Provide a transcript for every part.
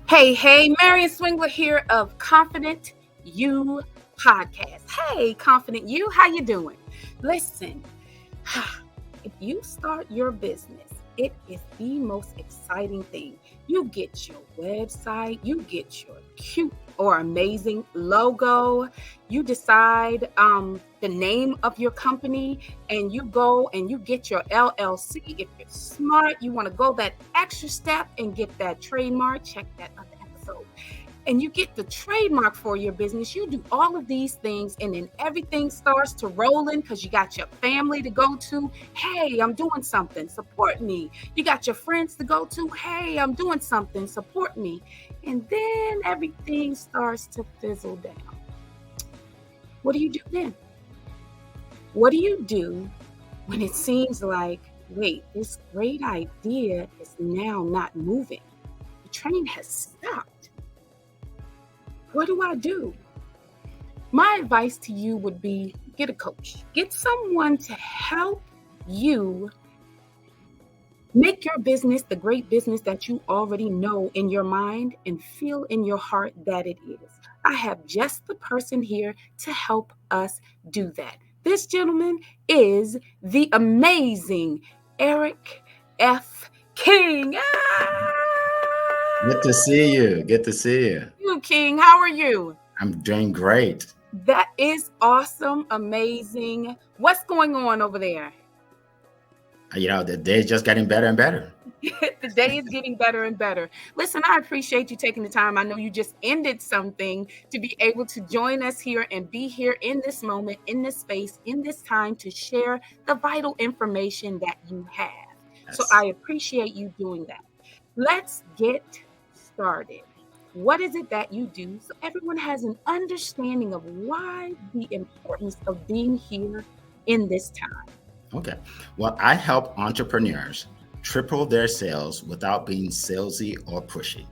Hey, Marion Swingler here of Confident You Podcast. Hey, Confident You, how you doing? Listen, if you start your business, it is the most exciting thing. You get your website, you get your cute or amazing logo, you decide the name of your company, and you go and you get your LLC. If you're smart, you want to go that extra step and get that trademark. Check that other episode and you get the trademark for your business. You do all of these things, and then everything starts to roll in because you got your family to go to. Hey, I'm doing something, support me. You got your friends to go to. Hey, I'm doing something, support me. And then everything starts to fizzle down. What do you do then? What do you do when it seems like, wait, this great idea is now not moving? The train has stopped. What do I do? My advice to you would be get a coach. Get someone to help you make your business the great business that you already know in your mind and feel in your heart that it is. I have just the person here to help us do that. This gentleman is the amazing Eric F. King. Good to see you. Good to see you. You, King, how are you? I'm doing great. That is awesome, amazing. What's going on over there? The day's just getting better and better. The day is getting better and better. Listen, I appreciate you taking the time. I know you just ended something to be able to join us here and be here in this moment, in this space, in this time to share the vital information that you have. Yes. So I appreciate you doing that. Let's get started. What is it that you do so everyone has an understanding of why the importance of being here in this time? Okay. Well, I help entrepreneurs triple their sales without being salesy or pushy.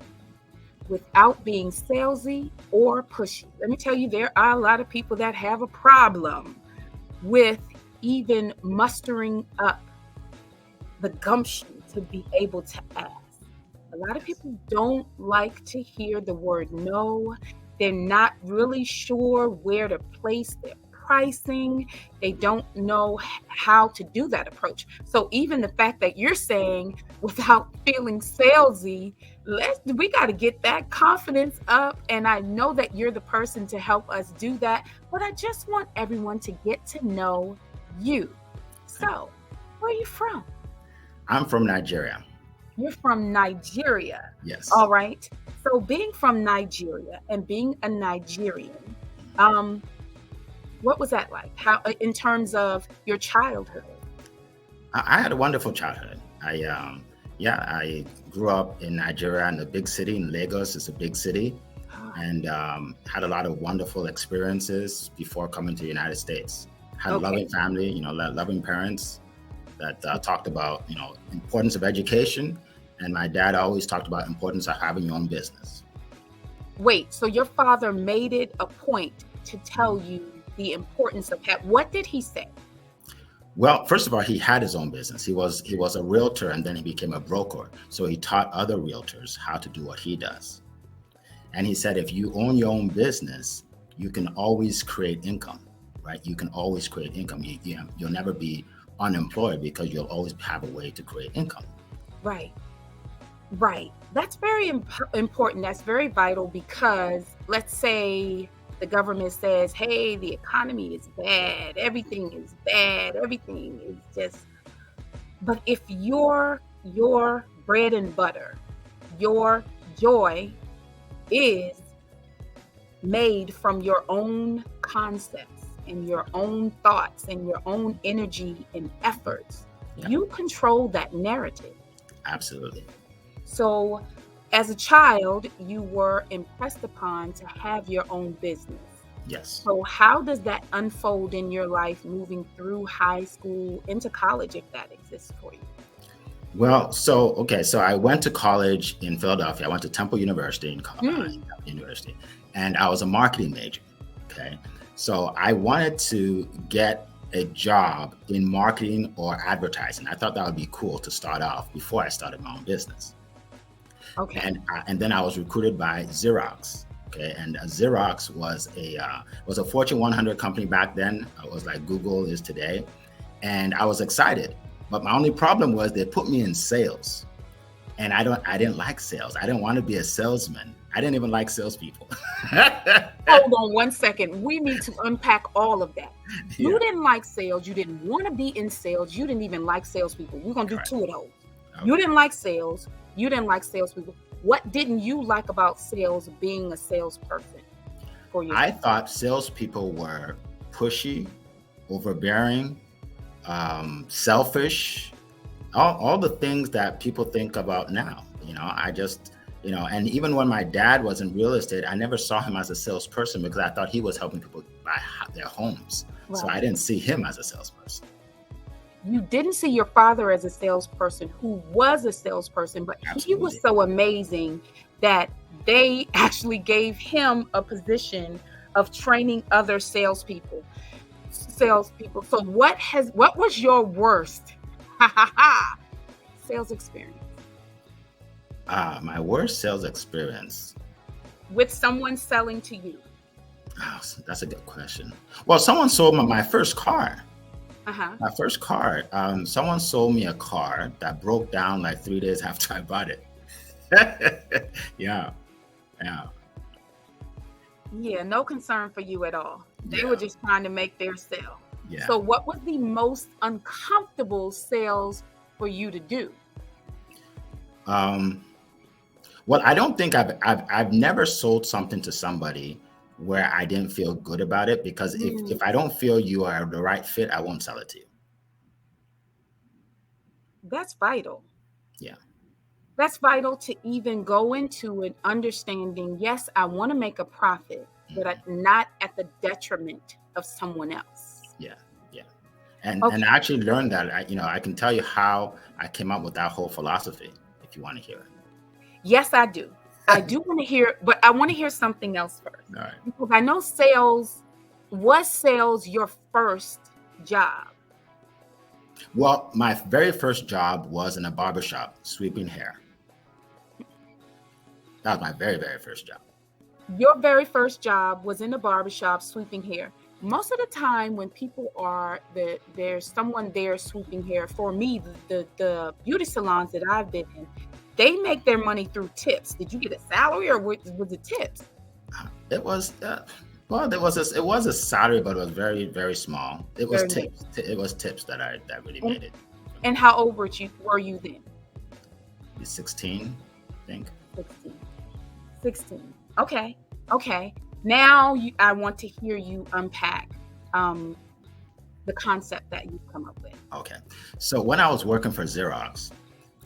Without being salesy or pushy. Let me tell you, there are a lot of people that have a problem with even mustering up the gumption to be able to ask. A lot of people don't like to hear the word no. They're not really sure where to place their pricing. They don't know how to do that approach. So even the fact that you're saying without feeling salesy, we got to get that confidence up. And I know that you're the person to help us do that. But I just want everyone to get to know you. So where are you from? I'm from Nigeria. You're from Nigeria. Yes. All right. So being from Nigeria and being a Nigerian, what was that like? How, in terms of your childhood? I had a wonderful childhood. I grew up in Nigeria in a big city. In Lagos, it's a big city, and had a lot of wonderful experiences before coming to the United States. Had a loving family, loving parents that talked about, importance of education. And my dad always talked about importance of having your own business. Wait, so your father made it a point to tell you the importance of that. What did he say? Well, first of all, he had his own business. He was a realtor, and then he became a broker. So he taught other realtors how to do what he does. And he said, if you own your own business, you can always create income, right? You can always create income. You'll never be unemployed because you'll always have a way to create income. Right. That's very important. That's very vital because let's say the government says, hey, the economy is bad. Everything is bad. Everything is just. But if your bread and butter, your joy is made from your own concepts and your own thoughts and your own energy and efforts, you control that narrative. Absolutely. So as a child, you were impressed upon to have your own business. Yes. So how does that unfold in your life moving through high school into college, if that exists for you? Well, so I went to college in Philadelphia. I went to Temple University University, and I was a marketing major. Okay. So I wanted to get a job in marketing or advertising. I thought that would be cool to start off before I started my own business. Okay. And then I was recruited by Xerox. Okay, and Xerox was a Fortune 100 company back then. It was like Google is today, and I was excited. But my only problem was they put me in sales, and I didn't like sales. I didn't want to be a salesman. I didn't even like salespeople. Hold on one second. We need to unpack all of that. You Yeah. didn't like sales. You didn't want to be in sales. You didn't even like salespeople. We're going to do Correct. two of those. Okay. You didn't like sales. You didn't like salespeople. What didn't you like about sales, being a salesperson for you? I thought salespeople were pushy, overbearing, selfish, all the things that people think about now. I just, and even when my dad was in real estate, I never saw him as a salesperson because I thought he was helping people buy their homes. Right. So I didn't see him as a salesperson. You didn't see your father as a salesperson who was a salesperson, but Absolutely. He was so amazing that they actually gave him a position of training other salespeople. So what was your worst sales experience? My worst sales experience. With someone selling to you? Oh, that's a good question. Well, someone sold my first car. My first car, someone sold me a car that broke down like 3 days after I bought it. Yeah. Yeah, no concern for you at all. They Yeah. were just trying to make their sale. Yeah. So what was the most uncomfortable sales for you to do? Well, I don't think I've never sold something to somebody where I didn't feel good about it, because if I don't feel you are the right fit, I won't sell it to you. That's vital. Yeah. That's vital to even go into it understanding, yes, I want to make a profit, but not at the detriment of someone else. Yeah. And Okay. and I actually learned that. I can tell you how I came up with that whole philosophy if you want to hear it. Yes, I do. I do want to hear, but I want to hear something else first. All right. Because I know was sales your first job? Well, my very first job was in a barbershop sweeping hair. That was my very, very first job. Your very first job was in a barbershop sweeping hair. Most of the time when people there's someone there sweeping hair, for me, the beauty salons that I've been in, they make their money through tips. Did you get a salary or was it tips? It was it was a salary, but it was very, very small. It was Very tips. It was tips that really made it. And how old were you then? 16, I think. 16. Okay. Now I want to hear you unpack the concept that you've come up with. Okay. So when I was working for Xerox,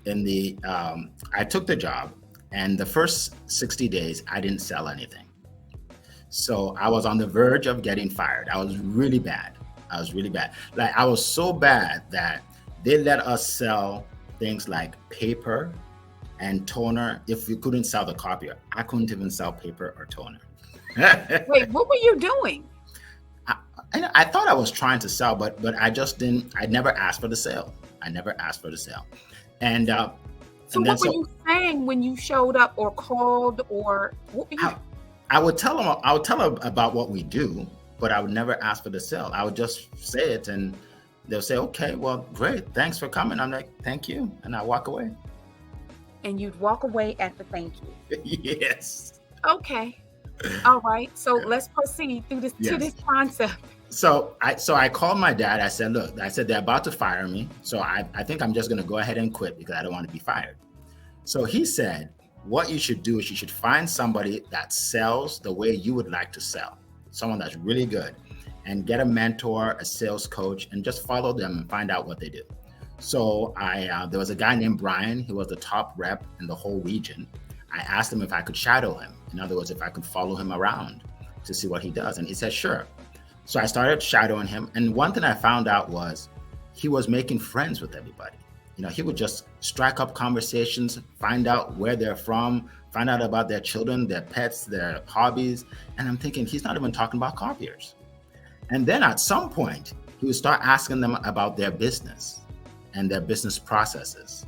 I took the job, and the first 60 days, I didn't sell anything. So I was on the verge of getting fired. I was really bad. Like, I was so bad that they let us sell things like paper and toner if we couldn't sell the copier. I couldn't even sell paper or toner. Wait, what were you doing? I thought I was trying to sell, but I just didn't. I never asked for the sale. And So what were you saying when you showed up or called, or what were you? I would tell them about what we do, but I would never ask for the sale. I would just say it, and they'll say, "Okay, well, great, thanks for coming." I'm like, "Thank you," and I walk away. And you'd walk away at the thank you. Yes. Okay. All right. So let's proceed through this to this concept. So I called my dad. I said, "Look," I said, "they're about to fire me. So I think I'm just going to go ahead and quit because I don't want to be fired." So he said, "What you should do is you should find somebody that sells the way you would like to sell, someone that's really good, and get a mentor, a sales coach, and just follow them and find out what they do." So there was a guy named Brian. He was the top rep in the whole region. I asked him if I could shadow him. In other words, if I could follow him around to see what he does. And he said, "Sure." So I started shadowing him. And one thing I found out was he was making friends with everybody. He would just strike up conversations, find out where they're from, find out about their children, their pets, their hobbies. And I'm thinking, he's not even talking about copiers. And then at some point, he would start asking them about their business and their business processes.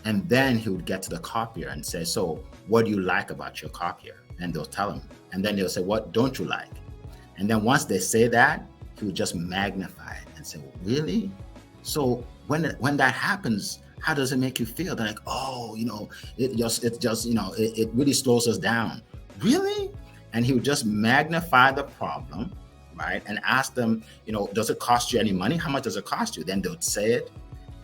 And then he would get to the copier and say, so what do you like about your copier? And they'll tell him. And then they'll say, what don't you like? And then once they say that, he would just magnify it and say, really? So when that happens, how does it make you feel? They're like, oh, it really slows us down. Really? And he would just magnify the problem, right? And ask them, does it cost you any money? How much does it cost you? Then they would say it.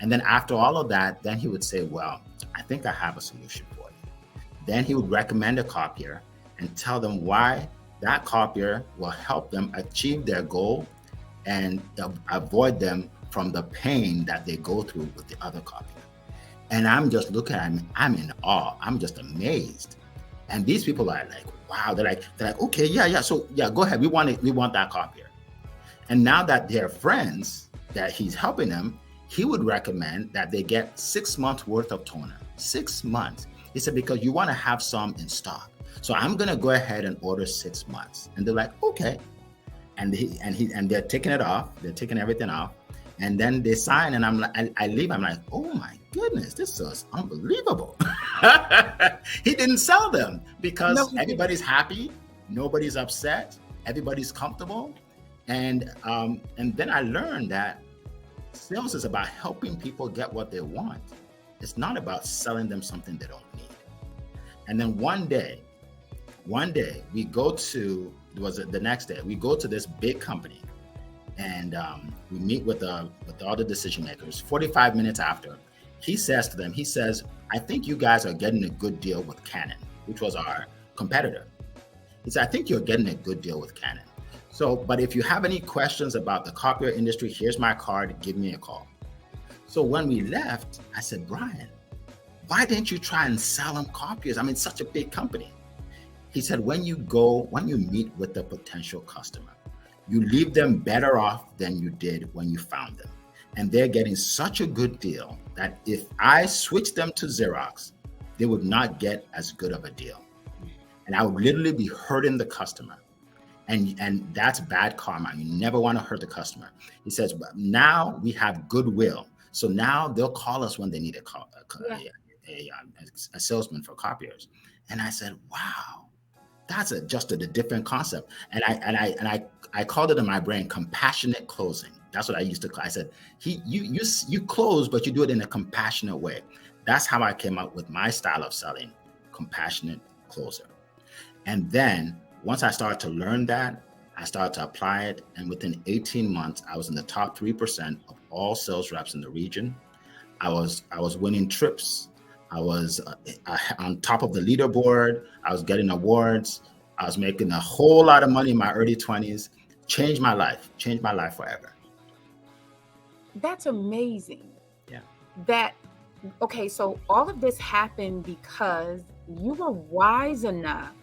And then after all of that, then he would say, well, I think I have a solution for you. Then he would recommend a copier and tell them why that copier will help them achieve their goal and avoid them from the pain that they go through with the other copier. And I'm just looking at him, I'm in awe. I'm just amazed. And these people are like, wow, they're like, okay, yeah. So yeah, go ahead. We want that copier. And now that they're friends, that he's helping them, he would recommend that they get 6 months worth of toner. 6 months. He said, because you want to have some in stock. So I'm going to go ahead and order 6 months. And they're like, okay. And they're taking it off. They're taking everything off. And then they sign, and I'm like, I leave. I'm like, oh my goodness, this is unbelievable. He didn't sell them because everybody's happy, nobody's upset, everybody's comfortable, and then I learned that sales is about helping people get what they want. It's not about selling them something they don't need. And then one day we go to, the next day, we go to this big company. And we meet with all the decision makers. 45 minutes after, he says to them, I think you guys are getting a good deal with Canon, which was our competitor. He said, I think you're getting a good deal with Canon. So, but if you have any questions about the copier industry, here's my card, give me a call. So when we left, I said, Brian, why didn't you try and sell them copiers? I mean, such a big company. He said, when you meet with the potential customer, you leave them better off than you did when you found them. And they're getting such a good deal that if I switch them to Xerox, they would not get as good of a deal. And I would literally be hurting the customer. And that's bad karma. You never want to hurt the customer. He says, but now we have goodwill. So now they'll call us when they need a salesman for copiers. And I said, wow, that's just a different concept. And I called it in my brain compassionate closing. That's what I used to call. I said, you close, but you do it in a compassionate way. That's how I came up with my style of selling, compassionate closer. And then once I started to learn that, I started to apply it. And within 18 months, I was in the top 3% of all sales reps in the region. I was winning trips. I was on top of the leaderboard. I was getting awards. I was making a whole lot of money in my early 20s. Changed my life forever. That's amazing. Yeah. Okay, so all of this happened because you were wise enough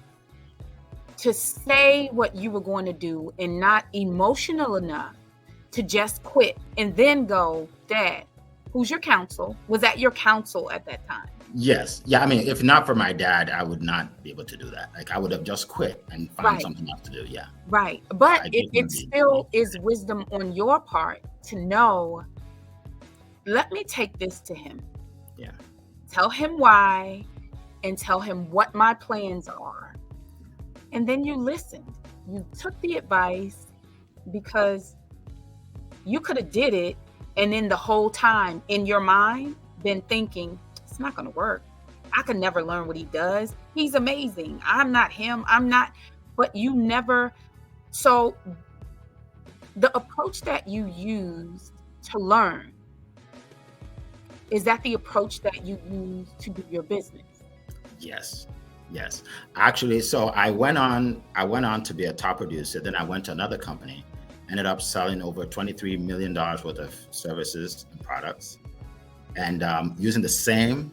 to say what you were going to do and not emotional enough to just quit and then go, Dad, who's your counsel? Was that your counsel at that time? Yes. Yeah. I mean, if not for my dad, I would not be able to do that. Like I would have just quit and found something else to do. Yeah. Right. But it still is wisdom on your part to know, let me take this to him. Yeah. Tell him why and tell him what my plans are. And then you listened. You took the advice because you could have did it. And then the whole time in your mind, been thinking, it's not going to work. I could never learn what he does. He's amazing. I'm not him. But you never. So the approach that you used to learn, is that the approach that you use to do your business? Yes. Actually, so I went on to be a top producer. Then I went to another company, ended up selling over $23 million worth of services and products, and using the same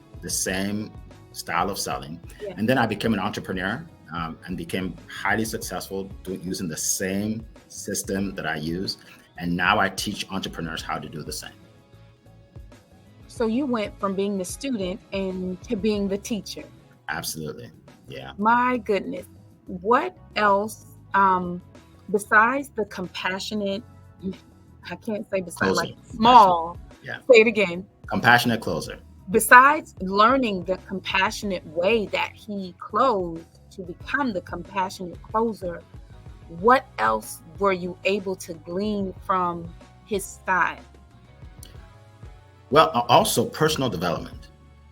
style of selling. Yeah. And then I became an entrepreneur and became highly successful using the same system that I use. And now I teach entrepreneurs how to do the same. So you went from being the student to being the teacher. Absolutely. Yeah. My goodness. What else besides the compassionate, I can't say besides, closer. Like small. Yeah. Say it again. Compassionate closer. besides learning the compassionate way that he closed to become the compassionate closer, what else were you able to glean from his style? Well, also personal development.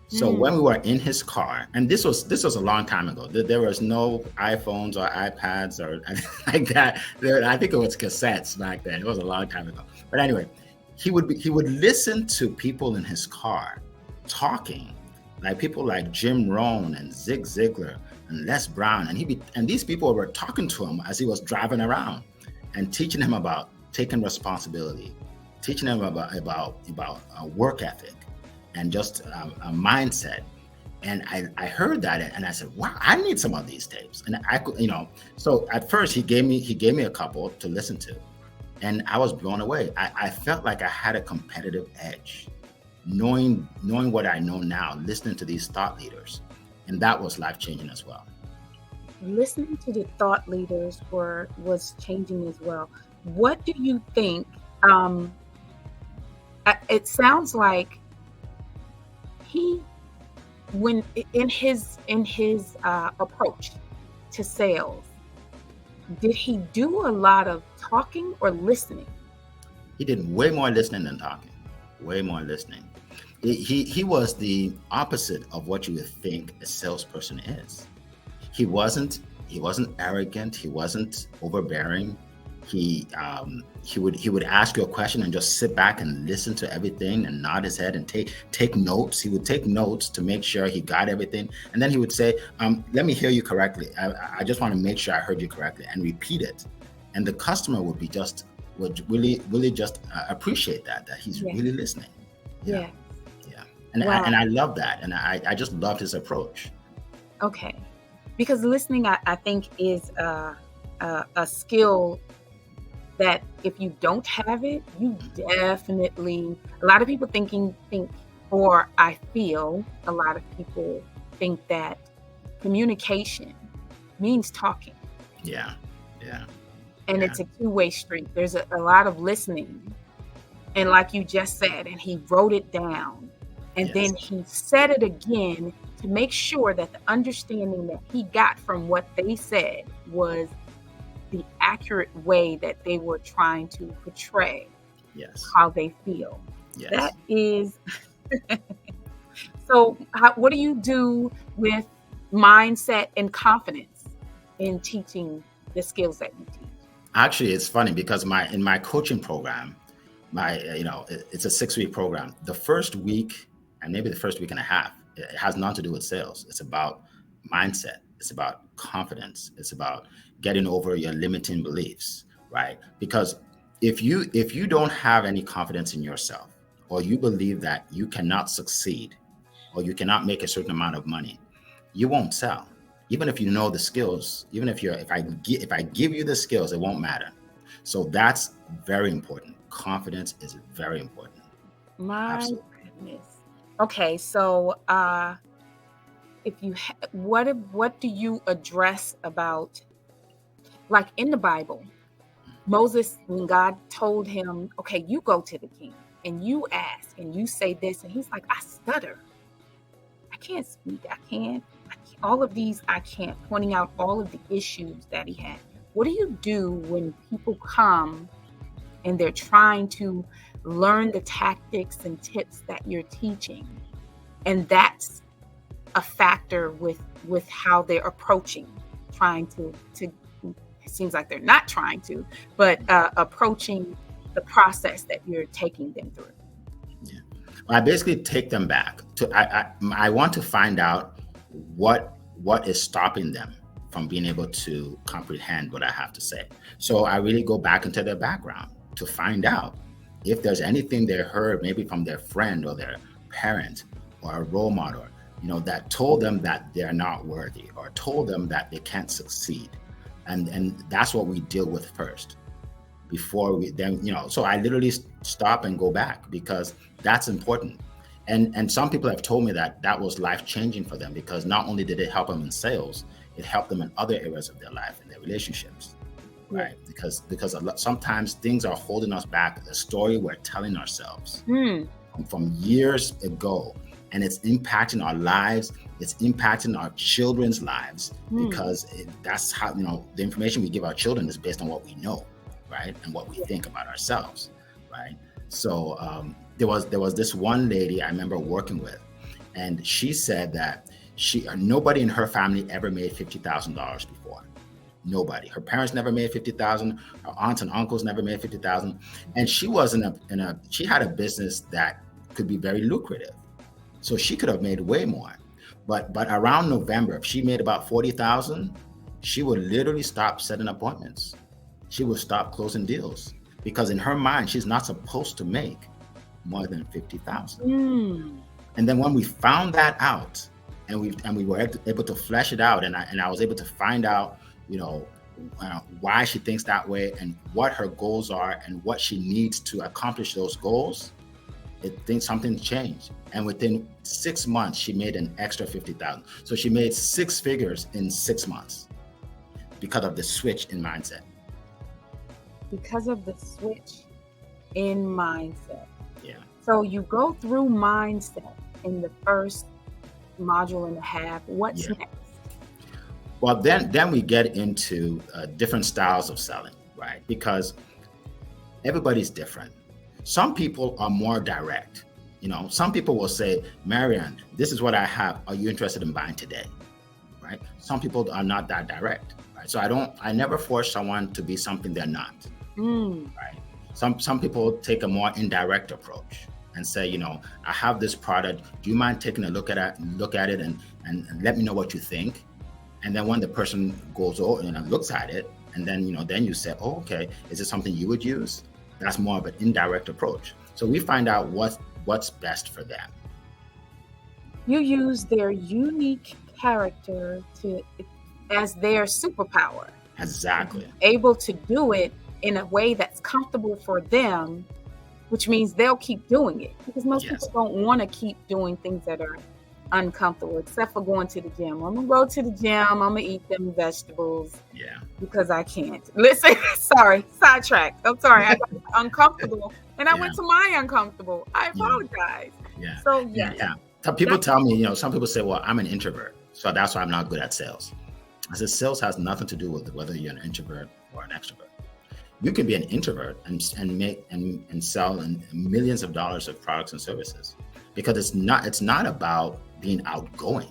So Mm. when we were in his car, and this was a long time ago. There was no iPhones or iPads or anything like that. I think it was cassettes back then. It was a long time ago. But anyway, he would listen to people in his car talking, like people like Jim Rohn and Zig Ziglar and Les Brown, and these people were talking to him as he was driving around and teaching him about taking responsibility, teaching him about work ethic and just a mindset. And I heard that and I said, wow, I need some of these tapes. And I could, so at first he gave me a couple to listen to, and I was blown away. I felt like I had a competitive edge, knowing what I know now, listening to these thought leaders. And that was life-changing as well. Listening to the thought leaders was changing as well. What do you think? It sounds like when in his approach to sales, did he do a lot of talking or listening? He did way more listening than talking. Way more listening. He was the opposite of what you would think a salesperson is. He wasn't arrogant. He wasn't overbearing. He would ask you a question and just sit back and listen to everything and nod his head and take notes. He would take notes to make sure he got everything, and then he would say, "Let me hear you correctly. I just want to make sure I heard you correctly," and repeat it. And the customer would really just appreciate that he's really listening. Yeah. And Wow. I love that, and I just loved his approach. Okay, because listening, I think, is a skill that if you don't have it, you definitely. A lot of people or I feel a lot of people think that communication means talking. Yeah. And it's a two-way street. There's a lot of listening. And like you just said, and he wrote it down. And then he said it again to make sure that the understanding that he got from what they said was the accurate way that they were trying to portray how they feel. Yes. That is. So what do you do with mindset and confidence in teaching the skills that you teach? Actually, it's funny because in my coaching program, it's a 6-week program. The first week and maybe the first week and a half, it has nothing to do with sales. It's about mindset. It's about confidence. It's about getting over your limiting beliefs, right? Because if you don't have any confidence in yourself, or you believe that you cannot succeed, or you cannot make a certain amount of money, you won't sell. Even if you know the skills, even if I give you the skills, it won't matter. So that's very important. Confidence is very important. My goodness. Okay, so what do you address about, like in the Bible, Moses, when God told him, okay, you go to the king and you ask and you say this, and he's like, I stutter. I can't speak. All of these, I can't, pointing out all of the issues that he had. What do you do when people come and they're trying to learn the tactics and tips that you're teaching, and that's a factor with how they're approaching, trying to it seems like they're not trying to, but approaching the process that you're taking them through? Yeah. Well, I basically take them back to I want to find out what is stopping them from being able to comprehend what I have to say. So I really go back into their background to find out if there's anything they heard, maybe from their friend or their parent or a role model, that told them that they're not worthy, or told them that they can't succeed. And that's what we deal with first before we then, so I literally stop and go back, because that's important. And some people have told me that was life-changing for them, because not only did it help them in sales, it helped them in other areas of their life, in their relationships, right? Because sometimes things are holding us back. A story we're telling ourselves from years ago and it's impacting our lives. It's impacting our children's lives because that's how, the information we give our children is based on what we know, right? And what we think about ourselves, right? So there was this one lady I remember working with, and she said that nobody in her family ever made $50,000 before. Nobody. Her parents never made $50,000. Her aunts and uncles never made $50,000. And she was she had a business that could be very lucrative. So she could have made way more. But around November, if she made about $40,000, she would literally stop setting appointments. She would stop closing deals because in her mind, she's not supposed to make more than $50,000. And then when we found that out, and we were able to flesh it out, and I was able to find out, why she thinks that way and what her goals are and what she needs to accomplish those goals, something changed. And within 6 months, she made an extra $50,000. So she made 6 figures in 6 months because of the switch in mindset. Because of the switch in mindset. Yeah. So you go through mindset in the first module and a half. What's next? Well, then we get into different styles of selling, right? Because everybody's different. Some people are more direct. Some people will say, Marianne, this is what I have. Are you interested in buying today? Right? Some people are not that direct, right? So I never force someone to be something they're not, right? Some people take a more indirect approach and say, I have this product. Do you mind taking a look at it and let me know what you think? And then when the person goes over and looks at it, and then then you say, oh, okay, is it something you would use? That's more of an indirect approach. So we find out what's best for them. You use their unique character as their superpower. Exactly. Able to do it in a way that's comfortable for them, which means they'll keep doing it because most people don't want to keep doing things that are uncomfortable, except for going to the gym. I'm gonna go to the gym. I'm gonna eat them vegetables. Yeah. Because I can't. Listen, sorry, sidetrack. I'm sorry. I got uncomfortable, and I went to my uncomfortable. I apologize. Yeah. So yeah. People tell me, some people say, well, I'm an introvert, so that's why I'm not good at sales. I said, sales has nothing to do with whether you're an introvert or an extrovert. You can be an introvert and make and sell millions of dollars of products and services, because it's not about being outgoing.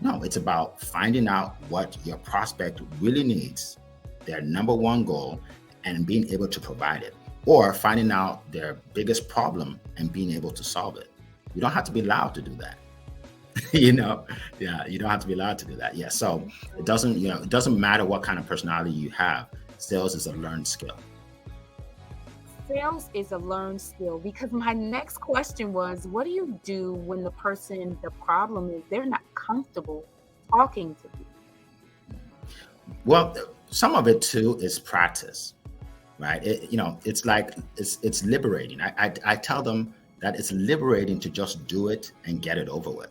No, it's about finding out what your prospect really needs, their number one goal, and being able to provide it, or finding out their biggest problem and being able to solve it. You don't have to be loud to do that. You don't have to be loud to do that. Yeah. So it doesn't matter what kind of personality you have. Sales is a learned skill. Sales is a learned skill, because my next question was, what do you do when the problem is they're not comfortable talking to you? Well, some of it too is practice, right? It's like, it's liberating. I tell them that it's liberating to just do it and get it over with.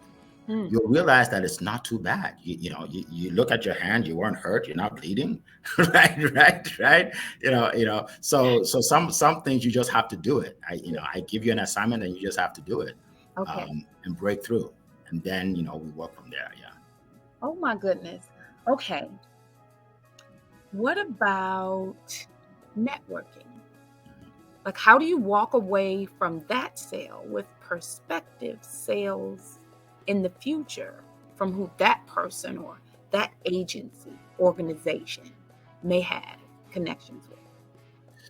You'll realize that it's not too bad. You look at your hand, you weren't hurt, you're not bleeding, right. So some things you just have to do it. I give you an assignment and you just have to do it, and break through, and then we work from there. Yeah. Oh my goodness. Okay. What about networking? Like, how do you walk away from that sale with prospective sales in the future from who that person or that agency, organization may have connections with?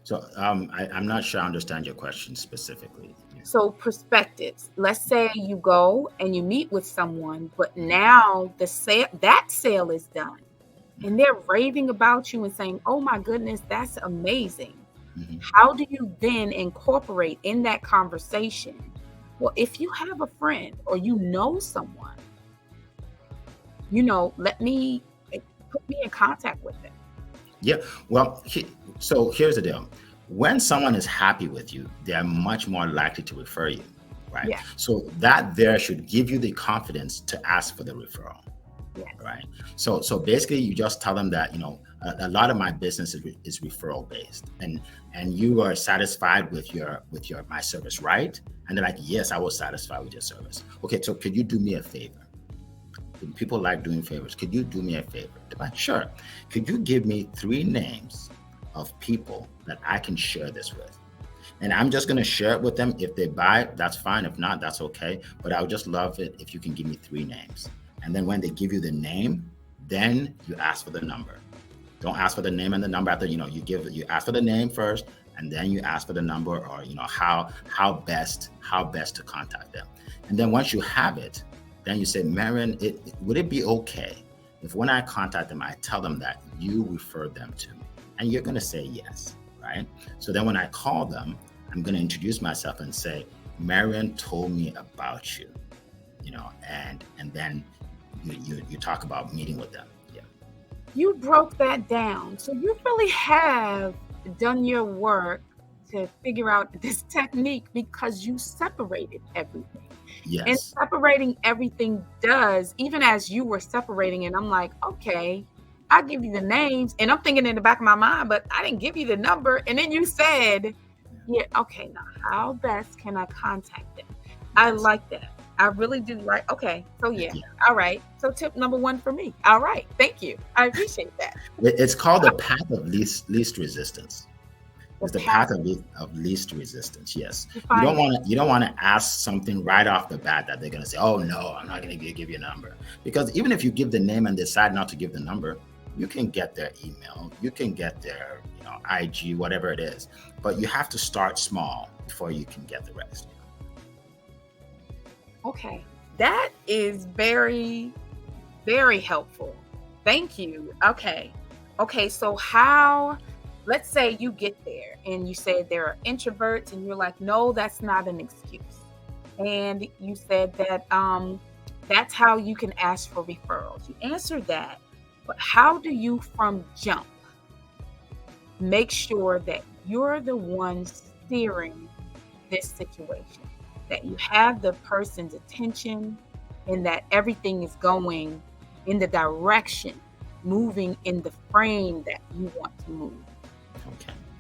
So I'm not sure I understand your question specifically. So perspectives. Let's say you go and you meet with someone, but now that sale is done, and they're raving about you and saying, oh my goodness, that's amazing. How do you then incorporate in that conversation? Well, if you have a friend or someone, put me in contact with them. Yeah. Well, so here's the deal. When someone is happy with you, they're much more likely to refer you, right? Yeah. So that there should give you the confidence to ask for the referral. Yes. Right. So basically you just tell them that, a lot of my business is referral based, and you are satisfied with your my service, right? And they're like, yes, I was satisfied with your service. Okay, so could you do me a favor? People like doing favors. Could you do me a favor? They're like, sure. Could you give me 3 names of people that I can share this with? And I'm just going to share it with them. If they buy, that's fine. If not, that's okay. But I would just love it if you can give me 3 names. And then when they give you the name, then you ask for the number. Don't ask for the name and the number after, you ask for the name first, and then you ask for the number, or, how best to contact them. And then once you have it, then you say, Marion, would it be okay if when I contact them, I tell them that you referred them to me? And you're going to say yes, right? So then when I call them, I'm going to introduce myself and say, Marion told me about you, and then you talk about meeting with them. Yeah. You broke that down. So you really have done your work to figure out this technique because you separated everything. Yes. And separating everything does, even as you were separating it, I'm like, okay, I'll give you the names. And I'm thinking in the back of my mind, but I didn't give you the number. And then you said, yeah, okay, now how best can I contact them? I like that. I really do like, okay, so yeah. All right. So tip number 1 for me. All right. Thank you. I appreciate that. It's called the path of least resistance. It's the path of least resistance. Yes. You don't want to ask something right off the bat that they're going to say, oh no, I'm not going to give you a number. Because even if you give the name and decide not to give the number, you can get their email, you can get their IG, whatever it is. But you have to start small before you can get the rest. Okay. That is very, very helpful. Thank you. Okay. So let's say you get there and you say there are introverts and you're like, no, that's not an excuse. And you said that that's how you can ask for referrals. You answered that, but how do you from jump make sure that you're the one steering this situation, that you have the person's attention and that everything is going in the direction, moving in the frame that you want to move?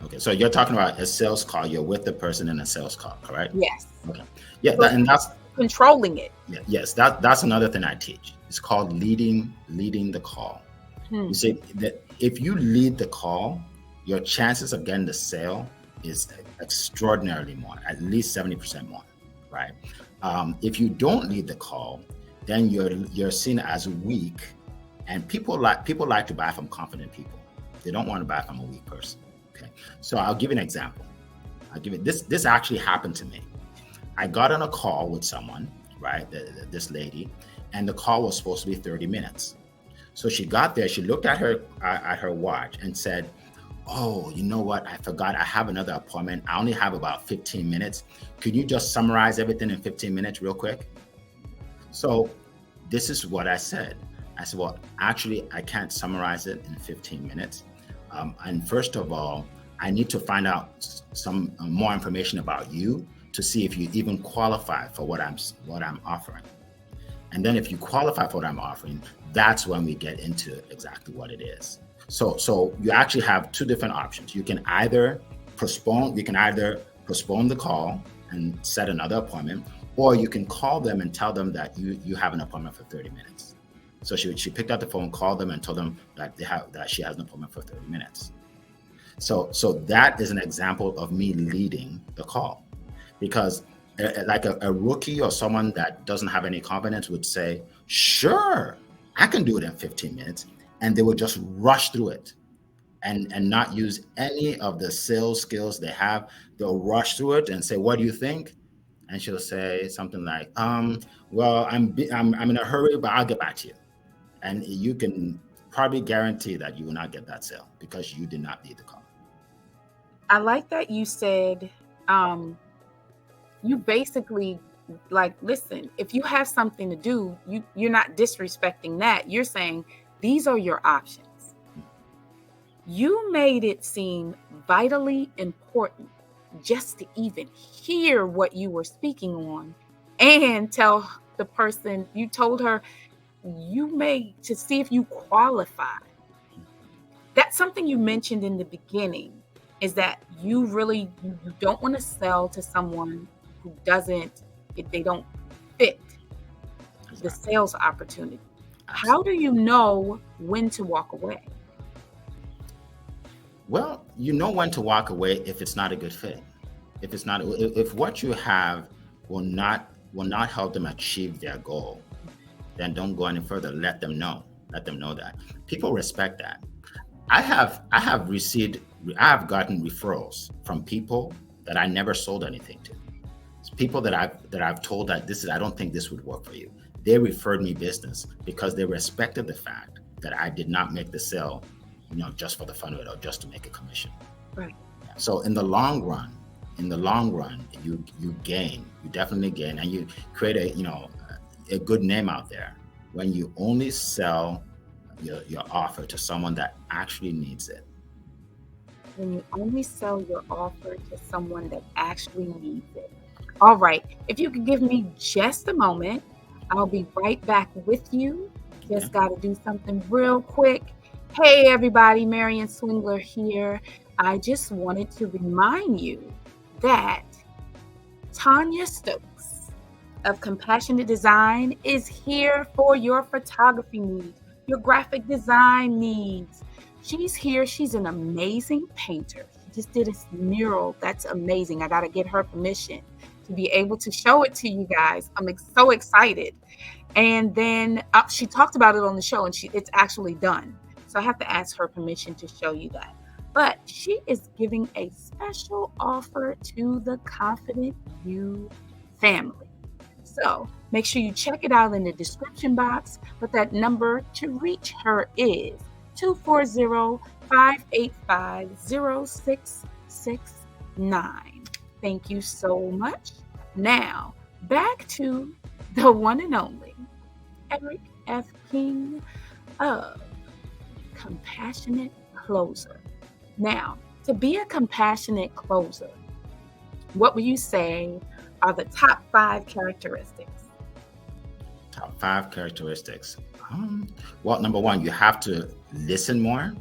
Okay. So you're talking about a sales call. You're with the person in a sales call, correct? Yes. Okay. Yeah, and that's controlling it. Yeah, yes, that's another thing I teach. It's called leading the call. You see that if you lead the call, your chances of getting the sale is extraordinarily more, at least 70% more, right? If you don't lead the call, then you're seen as weak, and people like to buy from confident people. They don't want to buy from a weak person. Okay, so I'll give you an example. This actually happened to me. I got on a call with someone, right? This lady, and the call was supposed to be 30 minutes. So she got there, she looked at her watch and said, oh, you know what? I forgot I have another appointment. I only have about 15 minutes. Could you just summarize everything in 15 minutes real quick? So this is what I said. I said, well, actually, I can't summarize it in 15 minutes. And first of all, I need to find out some more information about you to see if you even qualify for what I'm offering. And then if you qualify for what I'm offering, that's when we get into exactly what it is. So you actually have 2 different options. You can either postpone the call and set another appointment, or you can call them and tell them that you have an appointment for 30 minutes. So she picked up the phone, called them, and told them that she has an appointment for 30 minutes. So that is an example of me leading the call, because like a rookie or someone that doesn't have any confidence would say, sure, I can do it in 15 minutes. And they would just rush through it and not use any of the sales skills they have. They'll rush through it and say, what do you think? And she'll say something like, well, I'm in a hurry, but I'll get back to you. And you can probably guarantee that you will not get that sale because you did not lead the call. I like that you said, you basically like, listen, if you have something to do, you're not disrespecting that. You're saying, these are your options. You made it seem vitally important just to even hear what you were speaking on and tell the person, you told her to see if you qualify. that's something you mentioned in the beginning, is that you don't want to sell to someone who doesn't, if they don't fit the Exactly. sales opportunity. How do Absolutely. you know when to walk away? Well, you know when to walk away if it's not a good fit. If what you have will not help them achieve their goal, then don't go any further. Let them know. Let them know that. People respect that. I have gotten referrals from people that I never sold anything to. It's people that I've told that I don't think this would work for you. They referred me business because they respected the fact that I did not make the sale, just for the fun of it or just to make a commission. Right. So in the long run, you definitely gain, and you create a good name out there when you only sell your offer to someone that actually needs it. When you only sell your offer to someone that actually needs it. All right. If you could give me just a moment, I'll be right back with you. Just got to do something real quick. Hey, everybody, Marian Swingler here. I just wanted to remind you that Tanya Stokes of Compassionate Design is here for your photography needs, your graphic design needs. She's here. She's an amazing painter. She just did a mural. That's amazing. I got to get her permission to be able to show it to you guys. I'm so excited. And then she talked about it on the show, and it's actually done. So I have to ask her permission to show you that. But she is giving a special offer to the Confident You family. So make sure you check it out in the description box. But that number to reach her is 240-585-0669. Thank you so much. Now, back to the one and only Eric F. King of Compassionate Closer. Now, to be a compassionate closer, what would you say are the top 5 characteristics? Top 5 characteristics. Well, number 1, you have to listen more.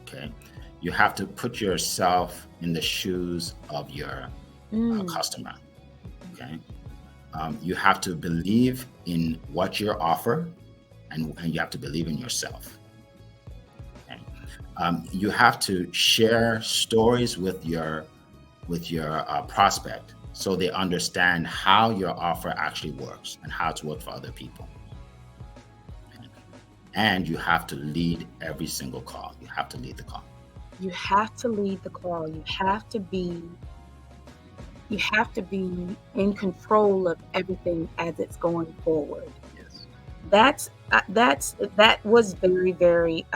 Okay. You have to put yourself in the shoes of your customer. Okay. You have to believe in what you offer, and you have to believe in yourself. Okay. You have to share stories with your prospect so they understand how your offer actually works and how it's worked for other people. Okay. And you have to lead every single call. You have to lead the call. You have to lead the call. You have to be in control of everything as it's going forward. Yes. That was very, very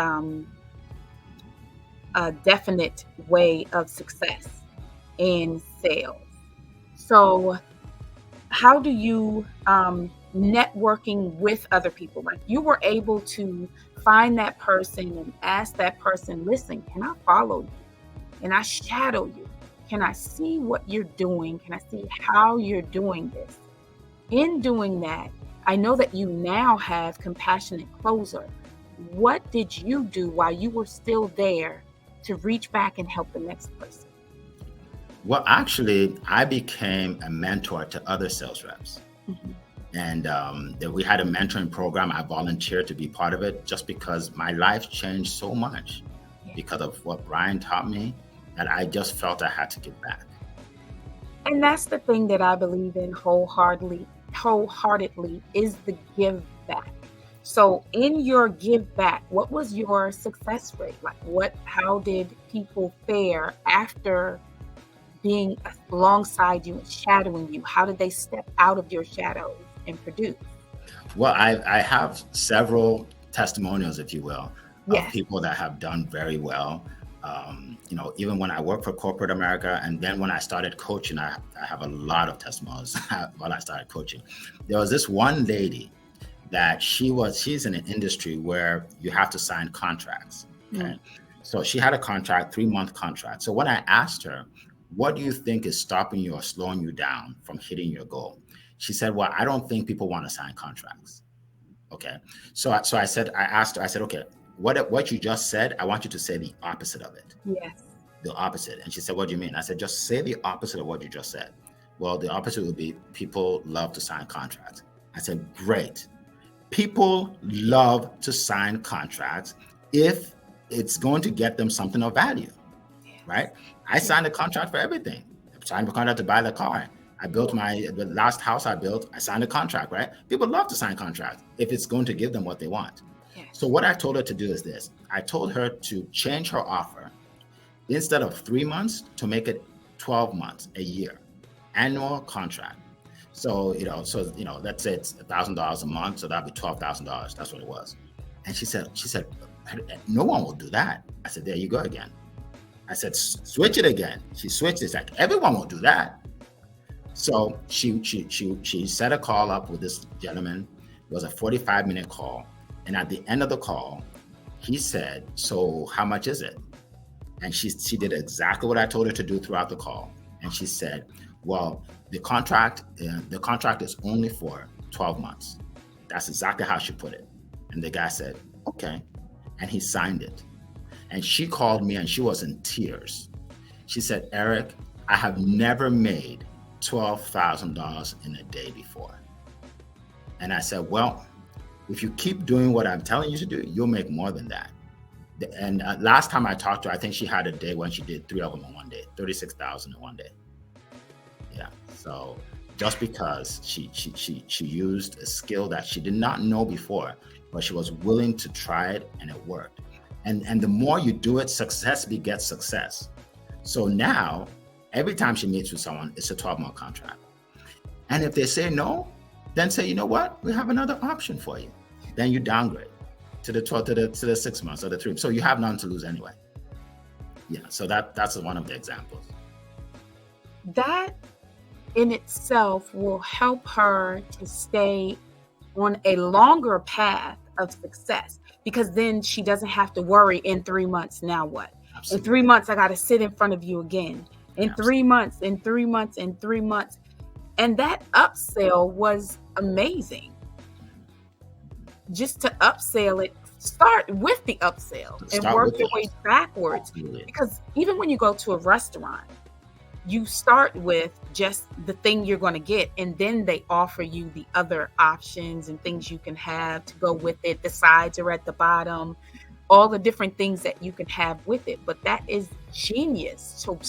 a definite way of success in sales. So how do you networking with other people? Like, you were able to find that person and ask that person, listen, can I follow you? Can I shadow you? Can I see what you're doing? Can I see how you're doing this? In doing that, I know that you now have Compassionate Closer. What did you do while you were still there to reach back and help the next person? Well, actually, I became a mentor to other sales reps. Mm-hmm. And we had a mentoring program. I volunteered to be part of it just because my life changed so much because of what Brian taught me, that I just felt I had to give back. And that's the thing that I believe in wholeheartedly is the give back. So in your give back, what was your success rate? Like, how did people fare after being alongside you and shadowing you? How did they step out of your shadows and produce? Well, I have several testimonials, if you will, Yes. of people that have done very well. Even when I worked for corporate America, and then when I started coaching, I have a lot of testimonials while I started coaching. There was this one lady that she's in an industry where you have to sign contracts. Okay. Mm. So she had a 3-month contract. So when I asked her, what do you think is stopping you or slowing you down from hitting your goal? She said, well, I don't think people want to sign contracts. Okay. So I asked her, I said, okay, what you just said, I want you to say the opposite of it. Yes. The opposite. And she said, what do you mean? I said, just say the opposite of what you just said. Well, the opposite would be people love to sign contracts. I said, great. People love to sign contracts if it's going to get them something of value, right? I signed a contract for everything. I signed a contract to buy the car. I built the last house I built. I signed a contract, right? People love to sign contracts if it's going to give them what they want. Yes. So what I told her to do is this. I told her to change her offer instead of 3 months to make it 12 months, a year, annual contract. So, let's say it's $1,000 a month. So that'd be $12,000. That's what it was. And she said, no one will do that. I said, there you go again. I said, switch it again. She switched it. It's like, everyone will do that. So she set a call up with this gentleman. It was a 45-minute call. And at the end of the call, he said, so how much is it? And she did exactly what I told her to do throughout the call. And she said, well, the contract is only for 12 months. That's exactly how she put it. And the guy said, okay. And he signed it. And she called me and she was in tears. She said, Eric, I have never made $12,000 in a day before. And I said, well, if you keep doing what I'm telling you to do, you'll make more than that. And last time I talked to her, I think she had a day when she did 3 of them in one day, 36,000 in one day. Yeah. So just because she used a skill that she did not know before, but she was willing to try it and it worked. And the more you do it, success begets success. So now, every time she meets with someone, it's a 12-month contract. And if they say no, then say, you know what? We have another option for you. Then you downgrade to the 12 to the 6 months or the 3. So you have none to lose anyway. Yeah. So that's one of the examples. That in itself will help her to stay on a longer path of success, because then she doesn't have to worry in 3 months. Now what? Absolutely. In 3 months, I got to sit in front of you again. In Absolutely. 3 months, in 3 months, in 3 months. And that upsell was amazing. Just to upsell it, start with the upsell and work your way backwards. Absolutely. Because even when you go to a restaurant, you start with just the thing you're going to get, and then they offer you the other options and things you can have to go with it. The sides are at the bottom, all the different things that you can have with it. But that is genius. So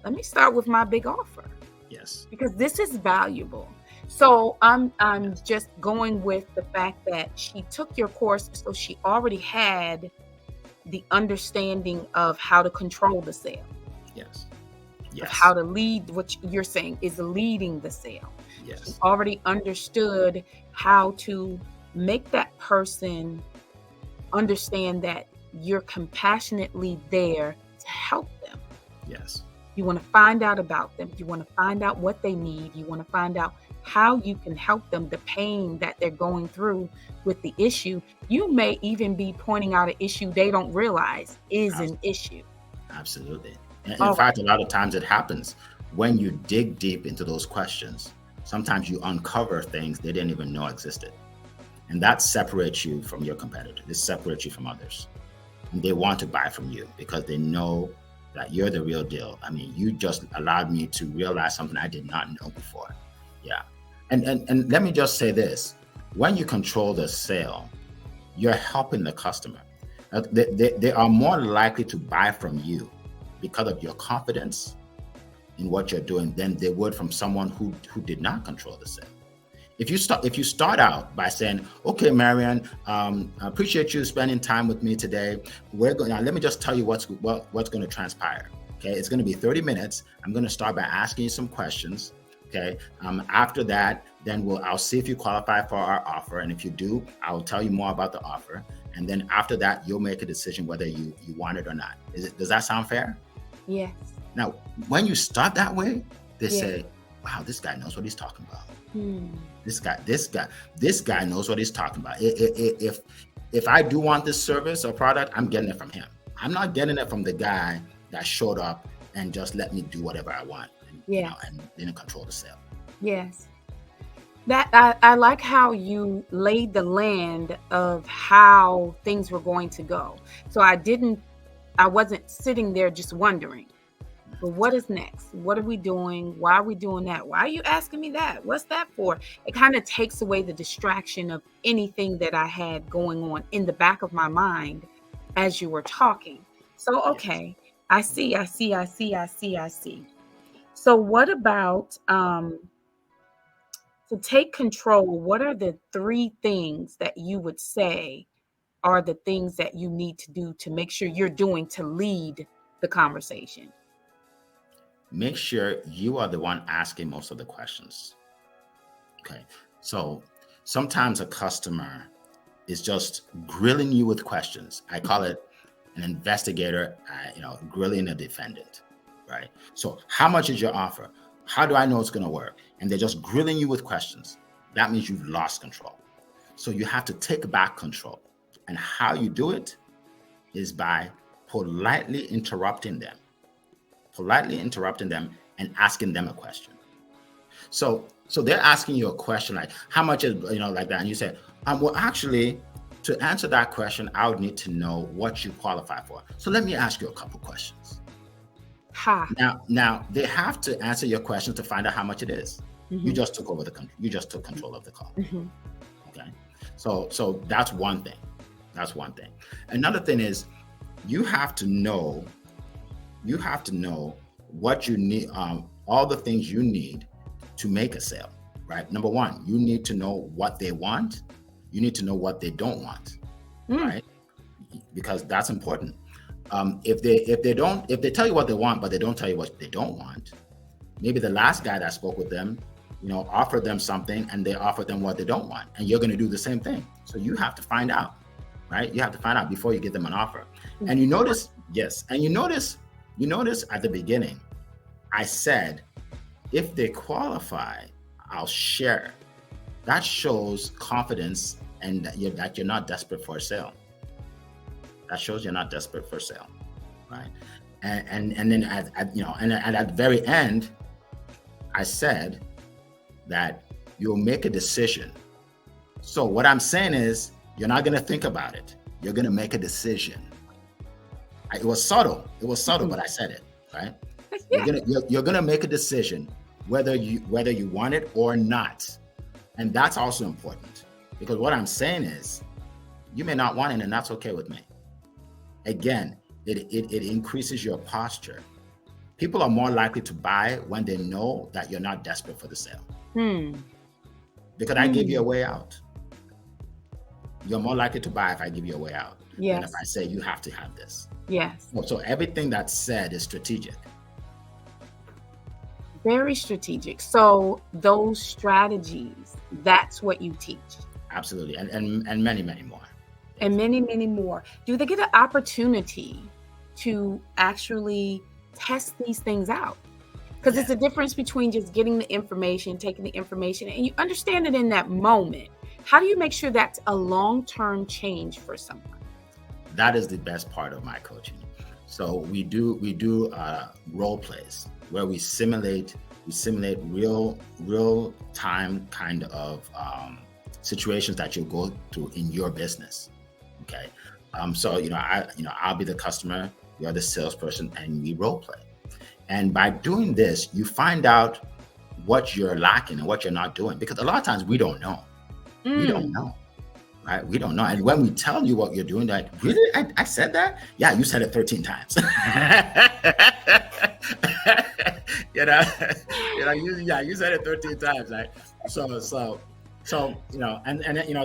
let me start with my big offer. Yes. Because this is valuable. So I'm just going with the fact that she took your course, so she already had the understanding of how to control the sale. Yes. Of how to lead, what you're saying is leading the sale. Yes. She already understood how to make that person understand that you're compassionately there to help them. Yes. You want to find out about them. You want to find out what they need. You want to find out how you can help them, the pain that they're going through with the issue. You may even be pointing out an issue they don't realize is an issue. Absolutely. In fact, a lot of times it happens when you dig deep into those questions. Sometimes you uncover things they didn't even know existed. And that separates you from your competitor. This separates you from others. And they want to buy from you because they know that you're the real deal. I mean, you just allowed me to realize something I did not know before. Yeah. And let me just say this. When you control the sale, you're helping the customer. They are more likely to buy from you because of your confidence in what you're doing than they would from someone who did not control the sale. If you start out by saying, okay, Marian, I appreciate you spending time with me today. Now let me just tell you what's going to transpire. Okay, it's going to be 30 minutes. I'm going to start by asking you some questions. Okay, after that, then I'll see if you qualify for our offer, and if you do, I'll tell you more about the offer. And then after that, you'll make a decision whether you want it or not. Does that sound fair? Yes. Now, when you start that way, they say, wow, this guy knows what he's talking about. This guy knows what he's talking about. If I do want this service or product, I'm getting it from him. I'm not getting it from the guy that showed up and just let me do whatever I want and didn't control the sale. Yes. I like how you laid the land of how things were going to go. So I wasn't sitting there just wondering, but what is next? What are we doing? Why are we doing that? Why are you asking me that? What's that for? It kind of takes away the distraction of anything that I had going on in the back of my mind as you were talking. So, Yes. okay, I see. So what about to take control? What are the three things that you would say are the things that you need to do to make sure you're doing to lead the conversation? Make sure you are the one asking most of the questions. Okay. So sometimes a customer is just grilling you with questions. I call it an investigator, grilling a defendant, right? So how much is your offer? How do I know it's going to work? And they're just grilling you with questions. That means you've lost control. So you have to take back control. And how you do it is by politely interrupting them and asking them a question. So they're asking you a question like, how much is, like that. And you say, well, actually, to answer that question, I would need to know what you qualify for. So let me ask you a couple questions. Ha. Now they have to answer your questions to find out how much it is. Mm-hmm. You just took control of the call. Mm-hmm. Okay. So that's one thing. Another thing is you have to know what you need, all the things you need to make a sale, right? Number one, you need to know what they want. You need to know what they don't want, right? Because that's important. If they tell you what they want, but they don't tell you what they don't want, maybe the last guy that spoke with them, offered them something and they offered them what they don't want, and you're going to do the same thing. So you have to find out, right? You have to find out before you give them an offer. And you notice at the beginning, I said, if they qualify, I'll share. That shows confidence and that you're not desperate for a sale. That shows you're not desperate for a sale, right? And then at the very end, I said that you'll make a decision. So what I'm saying is, you're not going to think about it. You're going to make a decision. It was subtle, but I said it, right? Yeah. You're gonna make a decision whether you want it or not, and that's also important, because what I'm saying is, you may not want it, and that's okay with me. Again, it increases your posture. People are more likely to buy when they know that you're not desperate for the sale. Because I give you a way out. You're more likely to buy if I give you a way out than if I say you have to have this. Yes. So everything that's said is strategic. Very strategic. So those strategies, that's what you teach. Absolutely. And many, many more. And many, many more. Do they get an opportunity to actually test these things out? Because it's a difference between just getting the information, taking the information, and you understand it in that moment. How do you make sure that's a long-term change for someone? That is the best part of my coaching. So we do role plays where we simulate real time kind of situations that you'll go through in your business. Okay. So I'll be the customer, you're the salesperson, and we role play. And by doing this, you find out what you're lacking and what you're not doing, because a lot of times we don't know. We don't know. Right? We don't know. And when we tell you what you're doing, like, really? I said that? Yeah, you said it 13 times. You said it 13 times. Right? So it's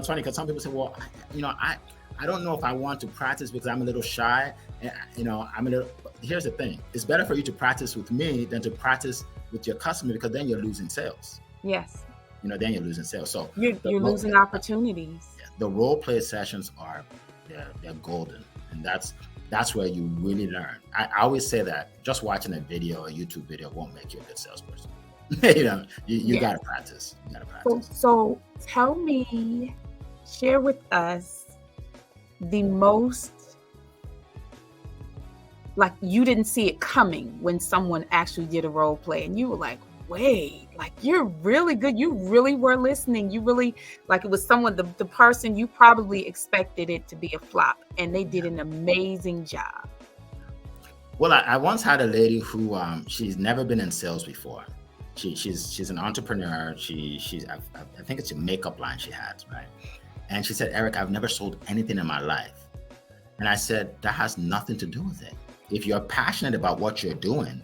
funny because some people say, well, I don't know if I want to practice because I'm a little shy. Here's the thing. It's better for you to practice with me than to practice with your customer, because then you're losing sales. Yes. Then you're losing sales. So you're losing opportunities. The role play sessions they're golden, and that's where you really learn. I always say that just watching a video, a YouTube video, won't make you a good salesperson. You gotta practice. You gotta practice. So share with us the most, like, you didn't see it coming when someone actually did a role play and you were like, wait, like you're really good. You really were listening. You really, like it was someone, the person you probably expected it to be a flop, and they did an amazing job. Well, I once had a lady who she's never been in sales before. She's an entrepreneur. I think it's a makeup line she has, right? And she said, Eric, I've never sold anything in my life. And I said, that has nothing to do with it. If you're passionate about what you're doing,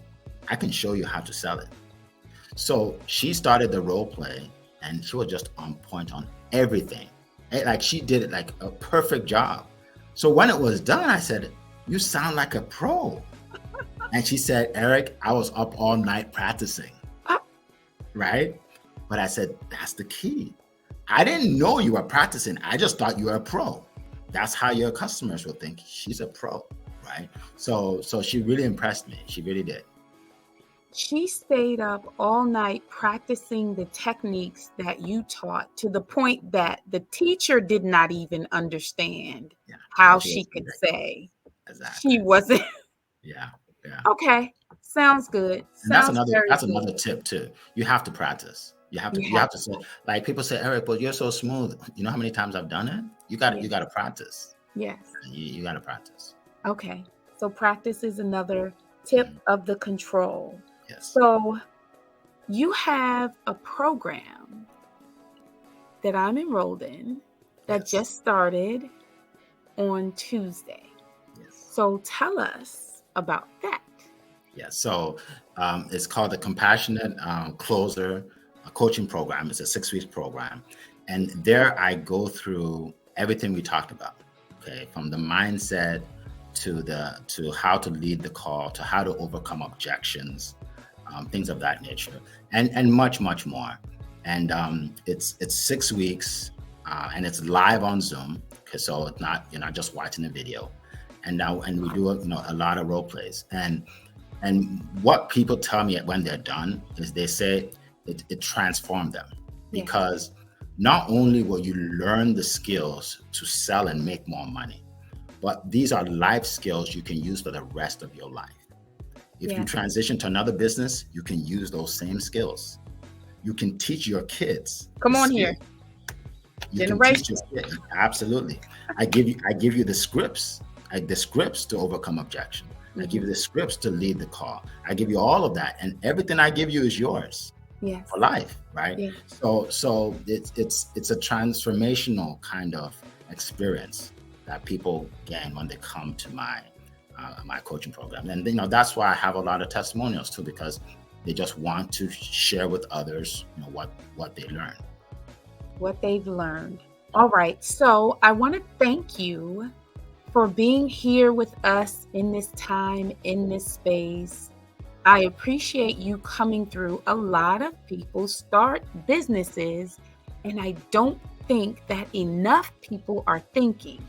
I can show you how to sell it. So she started the role play, and she was just on point on everything. Like she did it like a perfect job. So when it was done, I said, you sound like a pro. And she said, Eric, I was up all night practicing. Right? But I said, that's the key. I didn't know you were practicing. I just thought you were a pro. That's how your customers will think she's a pro, right? So she really impressed me. She really did. She stayed up all night practicing the techniques that you taught, to the point that the teacher did not even understand how she could say exactly. she wasn't. Yeah. Okay. Sounds good. And that's another tip too. You have to practice. You have to say, like people say, Eric, but you're so smooth. You know how many times I've done it? You got to practice. Yes. You got to practice. Okay. So practice is another tip of the control. Yes. So you have a program that I'm enrolled in that just started on Tuesday. Yes. So tell us about that. Yeah. So it's called the Compassionate Closer Coaching Program. It's a 6-week program. And there I go through everything we talked about. Okay. From the mindset to how to lead the call, to how to overcome objections, things of that nature, and much, much more. And it's 6 weeks, and it's live on Zoom. Okay, so it's not, you're not just watching the video. And we do a lot of role plays. And what people tell me when they're done is they say it transformed them, because not only will you learn the skills to sell and make more money, but these are life skills you can use for the rest of your life. If you transition to another business, you can use those same skills. You can teach your kids. Come on here. Generation. Absolutely. I give you the scripts. The scripts to overcome objection. I give you the scripts to lead the call. I give you all of that, and everything I give you is yours for life, right? Yes. So it's a transformational kind of experience that people gain when they come to my coaching program. And that's why I have a lot of testimonials too, because they just want to share with others what they learned. What they've learned. All right. So I want to thank you for being here with us in this time, in this space. I appreciate you coming through. A lot of people start businesses, and I don't think that enough people are thinking,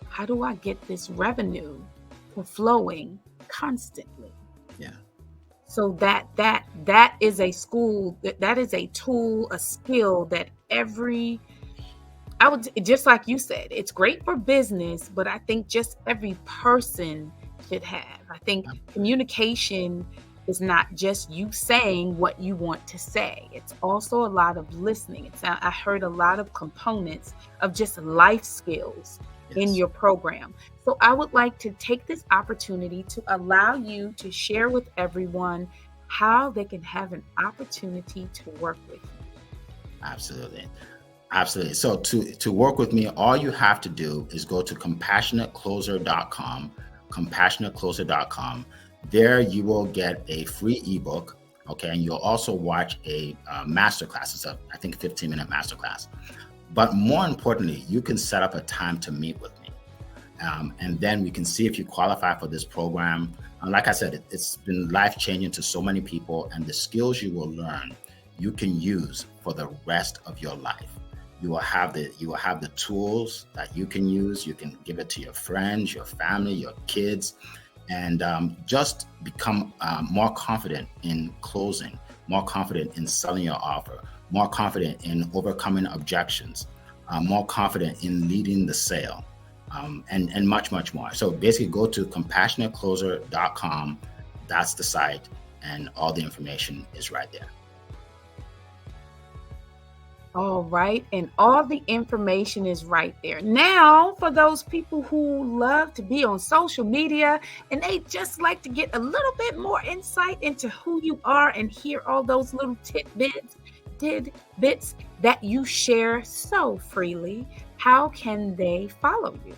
how do I get this revenue flowing constantly? Yeah. So that is a school, that is a tool, a skill that I would, just like you said, it's great for business, but I think just every person should have. I think communication is not just you saying what you want to say. It's also a lot of listening. I heard a lot of components of just life skills in your program. So I would like to take this opportunity to allow you to share with everyone how they can have an opportunity to work with you. Absolutely. So to work with me, all you have to do is go to compassionatecloser.com. There you will get a free ebook. Okay. And you'll also watch a masterclass. It's I think 15-minute masterclass. But more importantly, you can set up a time to meet with me. And then we can see if you qualify for this program. And like I said, it's been life-changing to so many people, and the skills you will learn, you can use for the rest of your life. You will have the tools that you can use. You can give it to your friends, your family, your kids, and just become more confident in closing, more confident in selling your offer, more confident in overcoming objections, more confident in leading the sale, and much, much more. So basically go to compassionatecloser.com. That's the site. and all the information is right there. All right. And all the information is right there. Now, for those people who love to be on social media and they just like to get a little bit more insight into who you are and hear all those little tidbits that you share so freely, how can they follow you?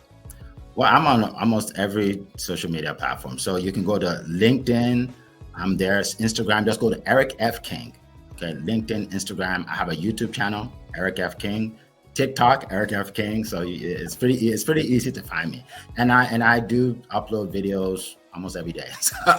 Well, I'm on almost every social media platform. So you can go to LinkedIn. I'm there. Instagram. Just go to Eric F. King. Okay, LinkedIn, Instagram. I have a YouTube channel, Eric F. King. TikTok, Eric F. King. So it's pretty easy to find me. And I do upload videos almost every day,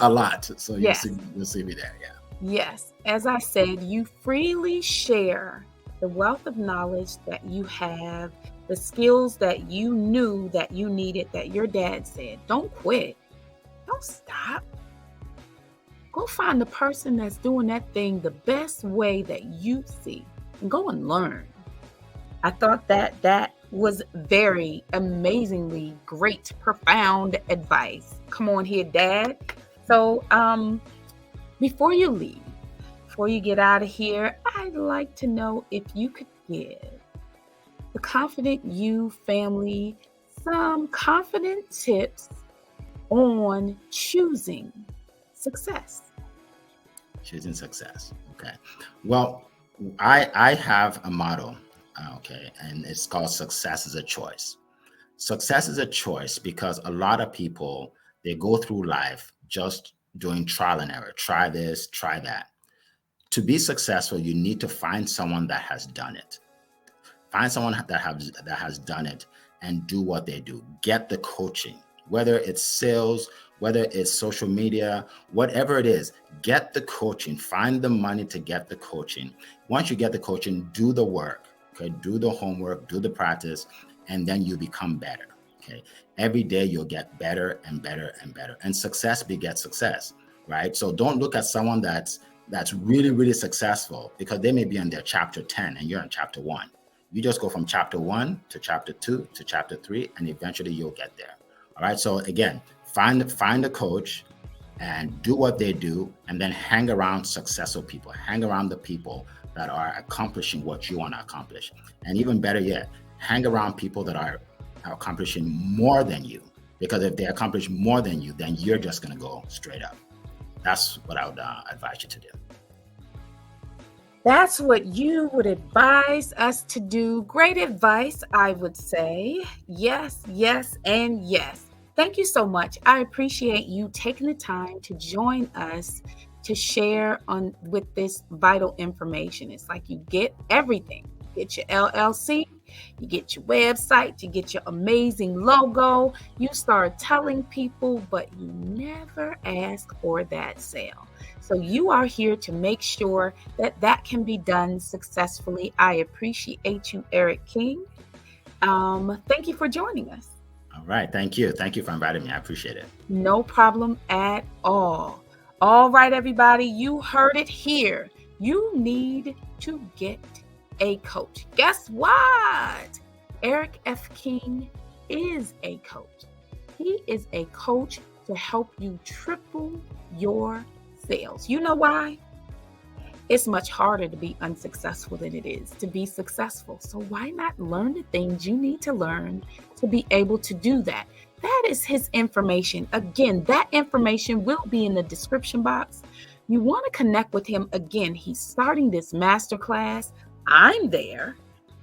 a lot. So Yes. you'll see me there. Yeah. Yes, as I said, you freely share the wealth of knowledge that you have, the skills that you knew that you needed, that your dad said. Don't quit. Don't stop. Go find the person that's doing that thing the best way that you see and go and learn. I thought that was very amazingly great, profound advice. Come on here, Dad. So, before you leave, before you get out of here, I'd like to know if you could give the Confident You family some confident tips on choosing success. Choosing success. Okay. Well, I have a motto. Okay, and it's called success is a choice. Success is a choice because a lot of people, they go through life just doing trial and error. Try this, try that. To be successful, you need to find someone that has done it. Find someone that has done it and do what they do. Get the coaching, whether it's sales, whether it's social media, whatever it is, get the coaching. Find the money to get the coaching. Once you get the coaching, do the work. Okay, do the homework, do the practice, and then you become better. Okay, every day you'll get better and better and better, and success begets success, right? So don't look at someone that's really, really successful because they may be in their chapter 10 and you're in chapter 1. You just go from chapter 1 to chapter 2 to chapter 3, and eventually you'll get there. All right. So again, find a coach and do what they do, and then hang around successful people. Hang around the people that are accomplishing what you want to accomplish. And even better yet, hang around people that are accomplishing more than you. Because if they accomplish more than you, then you're just going to go straight up. That's what I would advise you to do. That's what you would advise us to do. Great advice, I would say. Yes, yes, and yes. Thank you so much. I appreciate you taking the time to join us to share with this vital information. It's like you get everything. You get your LLC, you get your website, you get your amazing logo. You start telling people, but you never ask for that sale. So you are here to make sure that can be done successfully. I appreciate you, Eric King. Thank you for joining us. All right. Thank you. Thank you for inviting me. I appreciate it. No problem at all. All right, everybody, you heard it here. You need to get a coach. Guess what? Eric F. King is a coach. He is a coach to help you triple your sales. You know why? It's much harder to be unsuccessful than it is to be successful. So why not learn the things you need to learn to be able to do that? That is his information. Again, that information will be in the description box. You want to connect with him. Again, he's starting this masterclass. I'm there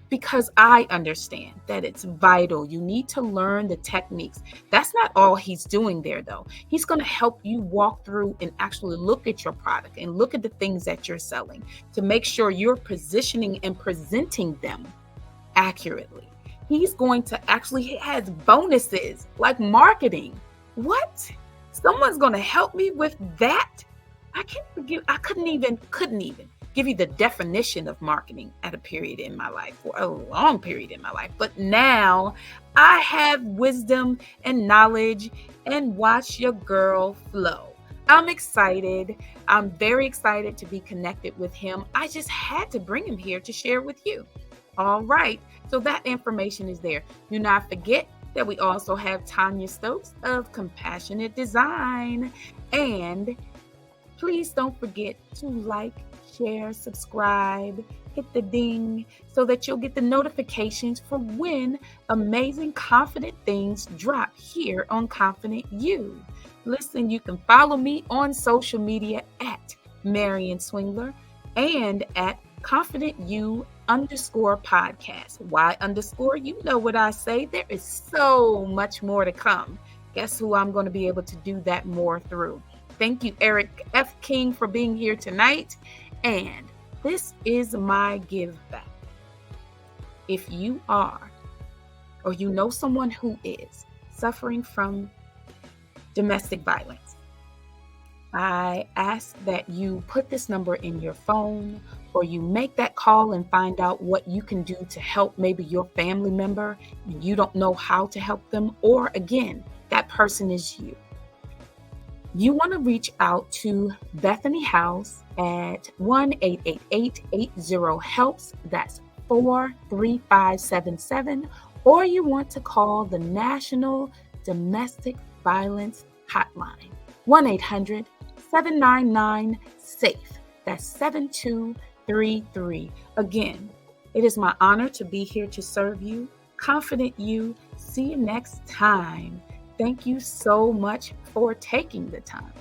because I understand that it's vital. You need to learn the techniques. That's not all he's doing there, though. He's going to help you walk through and actually look at your product and look at the things that you're selling to make sure you're positioning and presenting them accurately. He's going to he has bonuses like marketing. What? Someone's going to help me with that? I couldn't even give you the definition of marketing at a period in my life, or a long period in my life. But now I have wisdom and knowledge, and watch your girl flow. I'm excited. I'm very excited to be connected with him. I just had to bring him here to share with you. All right. So that information is there. Do not forget that we also have Tanya Stokes of Compassionate Design. And Please don't forget to like, share, subscribe, hit the ding so that you'll get the notifications for when amazing confident things drop here on Confident You. Listen, you can follow me on social media at Marion Swingler and at Confident You _podcast. Why underscore? You know what I say. There is so much more to come. Guess who I'm going to be able to do that more through? Thank you, Eric F. King, for being here tonight. And this is my give back. If you are, or you know someone who is suffering from domestic violence, I ask that you put this number in your phone, or you make that call and find out what you can do to help maybe your family member and you don't know how to help them, or again, that person is you. You want to reach out to Bethany House at 1-888-80-HELPS. That's 43577. Or you want to call the National Domestic Violence Hotline, 1-800-799-SAFE. That's 7233. Again, it is my honor to be here to serve you. Confident You. See you next time. Thank you so much for taking the time.